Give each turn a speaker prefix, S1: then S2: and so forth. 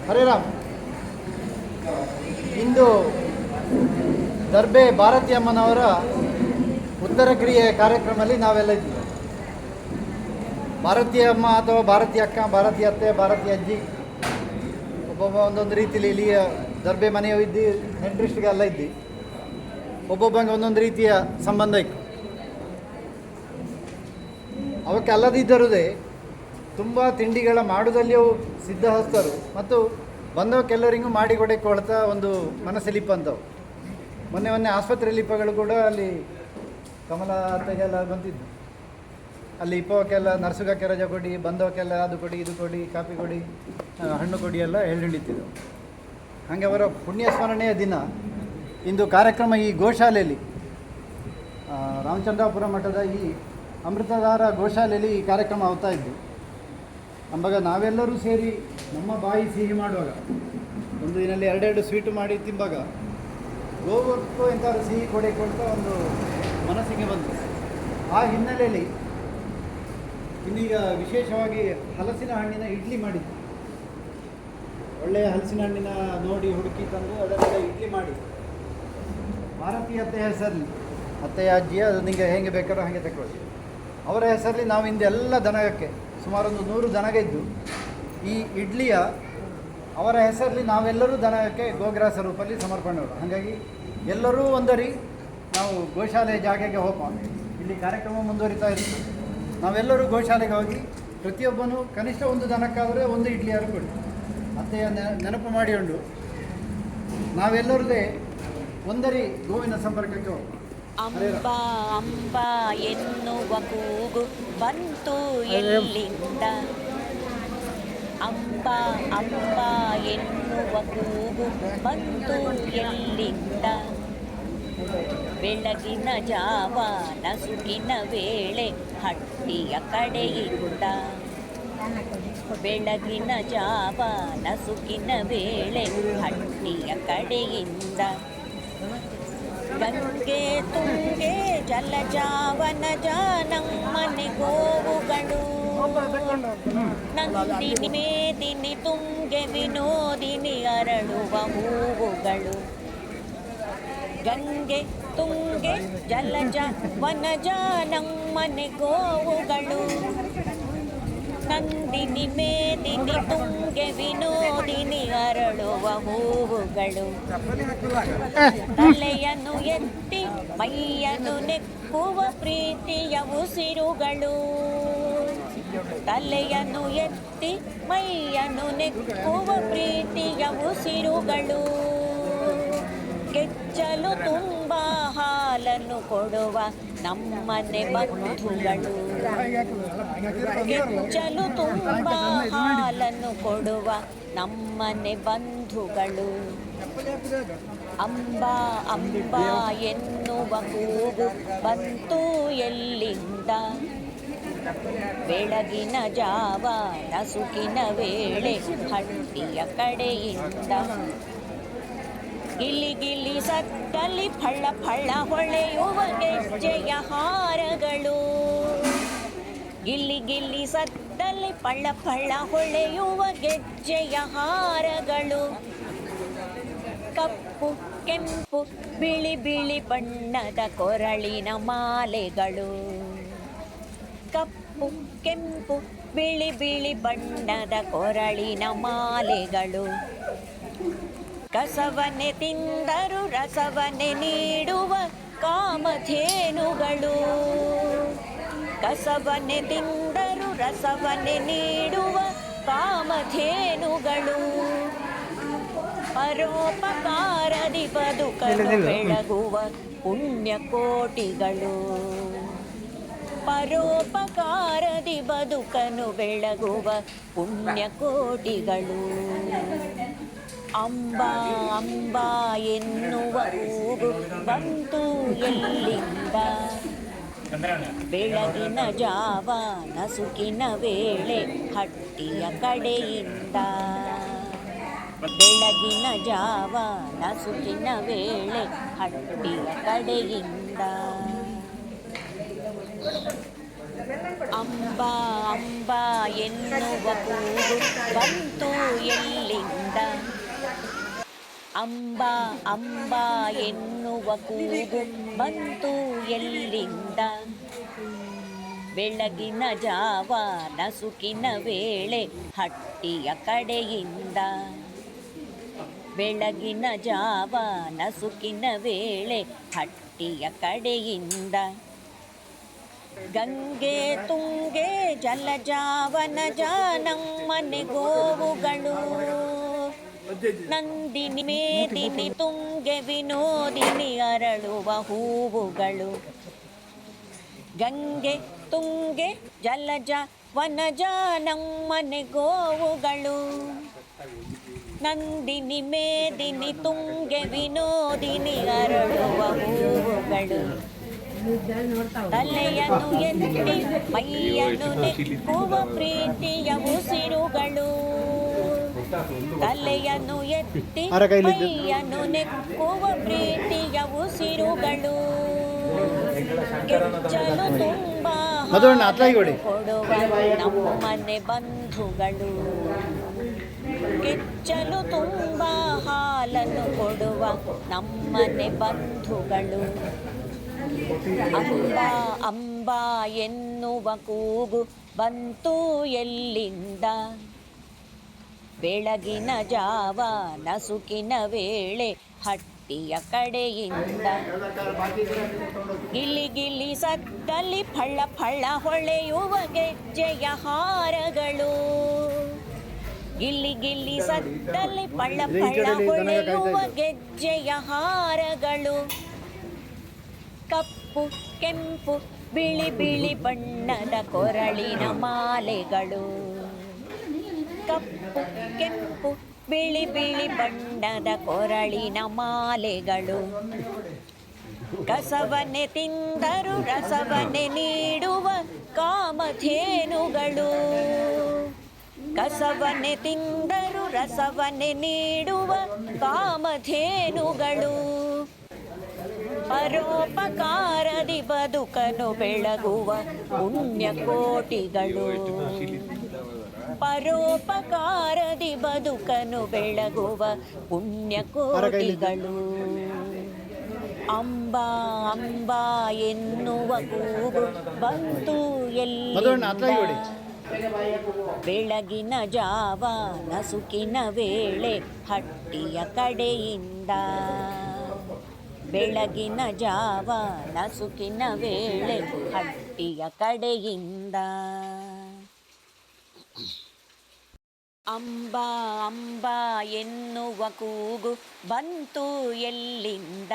S1: ಹರೇ ರಾಮ್. ಇಂದು ದರ್ಬೆ ಭಾರತಿ ಅಮ್ಮನವರ ಉತ್ತರ ಕ್ರಿಯೆ ಕಾರ್ಯಕ್ರಮದಲ್ಲಿ ನಾವೆಲ್ಲ ಇದ್ದೀವಿ. ಭಾರತೀಯ ಅಮ್ಮ ಅಥವಾ ಭಾರತೀಯ ಅಕ್ಕ, ಭಾರತೀಯ ಅತ್ತೆ, ಭಾರತೀಯ ಅಜ್ಜಿ, ಒಬ್ಬೊಬ್ಬ ಒಂದೊಂದು ರೀತಿಯಲ್ಲಿ ಇಲ್ಲಿಯ ದರ್ಬೆ ಮನೆಯು ಇದ್ದು ನೆಂಟರಿಷ್ಟಿಗೆಲ್ಲ ಇದ್ದು ಒಬ್ಬೊಬ್ಬಂಗೆ ಒಂದೊಂದು ರೀತಿಯ ಸಂಬಂಧ ಇತ್ತು. ಅವಕ್ಕೆ ಅಲ್ಲದಿದ್ದರುದೇ ತುಂಬ ತಿಂಡಿಗಳ ಮಾಡುದಲ್ಲಿಯೂ ಸಿದ್ಧಹಸ್ತರು ಮತ್ತು ಬಂದವಕ್ಕೆಲ್ಲರಿಗೂ ಮಾಡಿಕೊಡಕೊಳ್ತಾ ಒಂದು ಮನಸ್ಸಲಿಪ್ಪ ಅಂತವು. ಮೊನ್ನೆ ಆಸ್ಪತ್ರೆ ಲಿಪ್ಪಗಳು ಕೂಡ ಅಲ್ಲಿ ಕಮಲ ಅತ್ತೆಗೆಲ್ಲ ಬಂತಿದ್ದು. ಅಲ್ಲಿ ಇಪ್ಪವಕ್ಕೆಲ್ಲ ನರ್ಸುಗಕ್ಕೆ ರಜೆ ಕೊಡಿ, ಬಂದವಕ್ಕೆಲ್ಲ ಅದು ಕೊಡಿ, ಇದು ಕೊಡಿ, ಕಾಫಿ ಕೊಡಿ, ಹಣ್ಣು ಕೊಡಿ ಎಲ್ಲ ಹೇಳಿಟ್ಟಿದ್ದು. ಹಾಗೆ ಅವರ ಪುಣ್ಯ ಸ್ಮರಣೆಯ ದಿನ ಇಂದು ಕಾರ್ಯಕ್ರಮ ಈ ಗೋಶಾಲೆಯಲ್ಲಿ, ರಾಮಚಂದ್ರಾಪುರ ಮಠದ ಈ ಅಮೃತಧಾರ ಗೋಶಾಲೆಯಲ್ಲಿ ಈ ಕಾರ್ಯಕ್ರಮ ಆಗ್ತಾ ಇದ್ದು. ಅಂಬಾಗ ನಾವೆಲ್ಲರೂ ಸೇರಿ ನಮ್ಮ ಬಾಯಿ ಸಿಹಿ ಮಾಡುವಾಗ ಒಂದು ದಿನಲ್ಲಿ ಎರಡೆರಡು ಸ್ವೀಟು ಮಾಡಿ ತಿಂಬಾಗ ಗೋವರ್ಗೂ ಎಂಥವ್ರು ಸಿಹಿ ಕೊಡ್ತಾ ಒಂದು ಮನಸ್ಸಿಗೆ ಬಂತು. ಆ ಹಿನ್ನೆಲೆಯಲ್ಲಿ ಇನ್ನೀಗ ವಿಶೇಷವಾಗಿ ಹಲಸಿನ ಹಣ್ಣಿನ ಇಡ್ಲಿ ಮಾಡಿದ್ದು. ಒಳ್ಳೆಯ ಹಲಸಿನ ಹಣ್ಣಿನ ನೋಡಿ ಹುಡುಕಿ ತಂದು ಅದನ್ನೆಲ್ಲ ಇಡ್ಲಿ ಮಾಡಿ ಭಾರತೀಯ ಅತ್ತೆಯ ಹೆಸರಲ್ಲಿ, ಅತ್ತೆಯ ಅಜ್ಜಿಯ ಅದು ನಿಮಗೆ ಹೇಗೆ ಬೇಕಾದ್ರೂ ಹಾಗೆ ತಗೊಳ್ಳಿ, ಅವರ ಹೆಸರಲ್ಲಿ ನಾವು ಇಂದೆಲ್ಲ ದನಗಕ್ಕೆ ಸುಮಾರು ಒಂದು 100 ದನಗ ಇದ್ದು ಈ ಇಡ್ಲಿಯ ಅವರ ಹೆಸರಲ್ಲಿ ನಾವೆಲ್ಲರೂ ದನಗಕ್ಕೆ ಗೋಗ್ರಾಸ ರೂಪದಲ್ಲಿ ಸಮರ್ಪಣೆ ಮಾಡೋದು. ಹಾಗಾಗಿ ಎಲ್ಲರೂ ಒಂದರಿ ನಾವು ಗೋಶಾಲೆ ಜಾಗೆಗೆ ಹೋಗೋಣ. ಇಲ್ಲಿ ಕಾರ್ಯಕ್ರಮ ಮುಂದುವರಿತಾ ಇತ್ತು. ನಾವೆಲ್ಲರೂ ಗೋಶಾಲೆಗೆ ಹೋಗಿ ಪ್ರತಿಯೊಬ್ಬನೂ ಕನಿಷ್ಠ ಒಂದು ದನಕ್ಕಾದರೆ ಒಂದು ಇಡ್ಲಿಯಾರು ಕೊಡಿ, ಅತ್ತೆಯ ನೆನಪು ಮಾಡಿಕೊಂಡು ನಾವೆಲ್ಲರದೇ ಒಂದರಿ ಗೋವಿನ ಸಂಪರ್ಕಕ್ಕೆ ಹೋಗೋಣ.
S2: ಅಂಬಾ ಅಂಬಾ ಎನ್ನುವ ಕೂಗು ಬಂತು ಎಲ್ಲಿಂದ, ಅಂಬಾ ಅಂಬಾ ಎನ್ನುವ ಕೂಗು ಬಂತು ಎಲ್ಲಿಂದ, ಬೆಳಗಿನ ಜಾವ ನಸುಕಿನ ವೇಳೆ ಹಟ್ಟಿಯ ಕಡೆಯಿಂದ, ಬೆಳಗಿನ ಜಾವ ನಸುಕಿನ ವೇಳೆ ಹಟ್ಟಿಯ ಕಡೆಯಿಂದ, ಗಂಗೆ ತುಂಗೆ ಜಲಜಾವನಜ ನಮ್ಮನೆ ಗೋವುಗಳು, ನಂದಿನಿ ಮೇದಿನಿ ತುಂಗೆ ವಿನೋದಿನಿ ಅರಳುವ ಹೂವುಗಳು, ಗಂಗೆ ತುಂಗೆ ಜಲಜ ವನಜ ನಮ್ಮನೆ ಗೋವುಗಳು, ನಂದಿನಿ ಮೇದಿನಿ ತುಂಗೆ ವಿನೋದಿನಿ ಅರಳುವ ಹೂವುಗಳು, ತಲೆಯನ್ನು ಎತ್ತಿ ಮೈಯನ್ನು ನೆಕ್ಕುವ ಪ್ರೀತಿಯ ಉಸಿರುಗಳು, ತಲೆಯನ್ನು ಎತ್ತಿ ಮೈಯನ್ನು ನೆಕ್ಕುವ ಪ್ರೀತಿಯ ಉಸಿರುಗಳು, ಕೆಚ್ಚಲು ತುಂಬ ಹಾಲನ್ನು ಕೊಡುವ ನಮ್ಮನೆ ಬಂಧುಗಳು, ಕೆಚ್ಚಲು ತುಂಬ ಹಾಲನ್ನು ಕೊಡುವ ನಮ್ಮನೆ ಬಂಧುಗಳು, ಅಂಬಾ ಅಂಬಾ ಎನ್ನುವ ಕೂಗು ಬಂತು ಎಲ್ಲಿಂದ, ಬೆಳಗಿನ ಜಾವ ನಸುಕಿನ ವೇಳೆ ಹಟ್ಟಿಯ ಕಡೆಯಿಂದ, ಗಿಲಿ ಗಿಲಿ ಸತ್ತಲಿ ಫಳ ಫಳ ಹೊಳೆಯುವ ಗೆಜ್ಜೆಯ ಹಾರಗಳು, ಗಿಲಿ ಗಿಲಿ ಸತ್ತಲಿ ಫಳ ಫಳ ಹೊಳೆಯುವ ಗೆಜ್ಜೆಯ ಹಾರಗಳು, ಕಪ್ಪು ಕೆಂಪು ಬಿಳಿ ಬಿಳಿ ಬಣ್ಣದ ಕೊರಳಿನ ಮಾಲೆಗಳು, ಕಪ್ಪು ಕೆಂಪು ಬಿಳಿ ಬಿಳಿ ಬಣ್ಣದ ಕೊರಳಿನ ಮಾಲೆಗಳು, ಕಸವನ್ನೇ ತಿಂದರು ರಸವನ್ನೇ ನೀಡುವ ಕಾಮಧೇನುಗಳು, ಕಸವನ್ನೇ ತಿಂದರು ರಸವನ್ನೇ ನೀಡುವ ಕಾಮಧೇನುಗಳು, ಪರೋಪಕಾರದಿ ಬದುಕಲು ಬೆಳಗುವ ಪುಣ್ಯಕೋಟಿಗಳು, ಪರೋಪಕಾರದಿ ಬದುಕನು ಬೆಳಗುವ ಪುಣ್ಯಕೋಟಿಗಳು, ಅಂಬಾ ಅಂಬಾ ಎನ್ನುವ ಕೂಗು ಬಂತು ಎಲ್ಲಿಂದ, ಬೆಳಗಿನ ಜಾವ ನಸುಕಿನ ವೇಳೆ ಹಟ್ಟಿಯ ಕಡೆಯಿಂದ, ಬೆಳಗಿನ ಜಾವ ನಸುಕಿನ ವೇಳೆ ಹಟ್ಟಿಯ ಕಡೆಯಿಂದ, ಅಂಬಾ ಅಂಬಾ ಎನ್ನುವ ಕೂಗು ಬಂತು ಎಲ್ಲಿಂದ, ಅಂಬಾ ಅಂಬಾ ಎನ್ನುವ ಕೂಗು ಬಂತು ಎಲ್ಲಿಂದ. ಬೆಳಗಿನ ಜಾವ ನಸುಕಿನ ವೇಳೆ ಹಟ್ಟಿಯ ಕಡೆಯಿಂದ. ಬೆಳಗಿನ ಜಾವ ನಸುಕಿನ ವೇಳೆ ಹಟ್ಟಿಯ ಕಡೆಯಿಂದ. ಗಂಗೆ ತುಂಗೆ ಜಲಜಾವನಜ ನಮ್ಮನೆ ಗೋವುಗಳು. ನಂದಿನಿ ಮೇದಿನಿ ತುಂಗೆ ವಿನೋದಿನಿ ಅರಳುವ ಹೂವುಗಳು. ಗಂಗೆ ತುಂಗೆ ಜಲಜ ವನಜ ನಮ್ಮನೆ ಗೋವುಗಳು. ನಂದಿನಿ ಮೇದಿನಿ ತುಂಗೆ ವಿನೋದಿನಿ ಅರಳುವ ಹೂವುಗಳು. ತಲೆಯನ್ನು ಎತ್ತಿ ಮೈಯನ್ನು ನೆಕ್ಕುವ ಪ್ರೀತಿಯ ಉಸಿರುಗಳು. ತಲೆಯನ್ನು ಎತ್ತಿ ಮೈಯನ್ನು ನೆಕ್ಕುವ ಪ್ರೀತಿಯ ಉಸಿರುಗಳು. ಗೆಜ್ಜಲು ತುಂಬ ಕೊಡುವ ನಮ್ಮನೆ ಬಂಧುಗಳು. ಗೆಜ್ಜಲು ತುಂಬ ಹಾಲನ್ನು ಕೊಡುವ ನಮ್ಮನೆ ಬಂಧುಗಳು. ಅಂಬಾ ಅಂಬಾ ಎನ್ನುವ ಕೂಗು ಬಂತು ಎಲ್ಲಿಂದ. ಬೆಳಗಿನ ಜಾವ ನಸುಕಿನ ವೇಳೆ ಹಟ್ಟಿಯ ಕಡೆಯಿಂದ. ಗಿಲಿ ಗಿಲಿ ಸದ್ದಲಿ ಫಳ ಫಳ ಹೊಳೆಯುವ ಗೆಜ್ಜೆಯ ಹಾರಗಳು. ಗಿಲಿ ಗಿಲಿ ಸದ್ದಲಿ ಫಳ ಫಳ ಹೊಳೆಯುವ ಗೆಜ್ಜೆಯ ಹಾರಗಳು. ಕಪ್ಪು ಕೆಂಪು ಬಿಳಿ ಬಿಳಿ ಬಣ್ಣದ ಕೊರಳಿನ ಮಾಲೆಗಳು. ಕಪ್ಪು ಕೆಂಪು ಬಿಳಿ ಬಿಳಿ ಬಣ್ಣದ ಕೊರಳಿನ ಮಾಲೆಗಳು. ಕಸವನ್ನೇ ತಿಂದರು ರಸವನ್ನೇ ನೀಡುವ ಕಾಮಧೇನುಗಳು. ಕಸವನ್ನೇ ತಿಂದರು ರಸವನ್ನೇ ನೀಡುವ ಕಾಮಧೇನುಗಳು. ಪರೋಪಕಾರದಿ ಬದುಕನ್ನು ಬೆಳಗುವ ಪುಣ್ಯಕೋಟಿಗಳು. ಪರೋಪಕಾರದಿ ಬದುಕನ್ನು ಬೆಳಗುವ ಪುಣ್ಯಕೋಟಿಗಳು. ಅಂಬಾ ಅಂಬಾ ಎನ್ನುವ ಕೂಗು ಬಂತು ಎಲ್ಲಿಂದ. ಬೆಳಗಿನ ಜಾವ ನಸುಕಿನ ವೇಳೆ ಹಟ್ಟಿಯ ಕಡೆಯಿಂದ. ಬೆಳಗಿನ ಜಾವ ನಸುಕಿನ ವೇಳೆ ಹಟ್ಟಿಯ ಕಡೆಯಿಂದ. ಅಂಬಾ ಅಂಬಾ ಎನ್ನುವ ಕೂಗು ಬಂತು ಎಲ್ಲಿಂದ.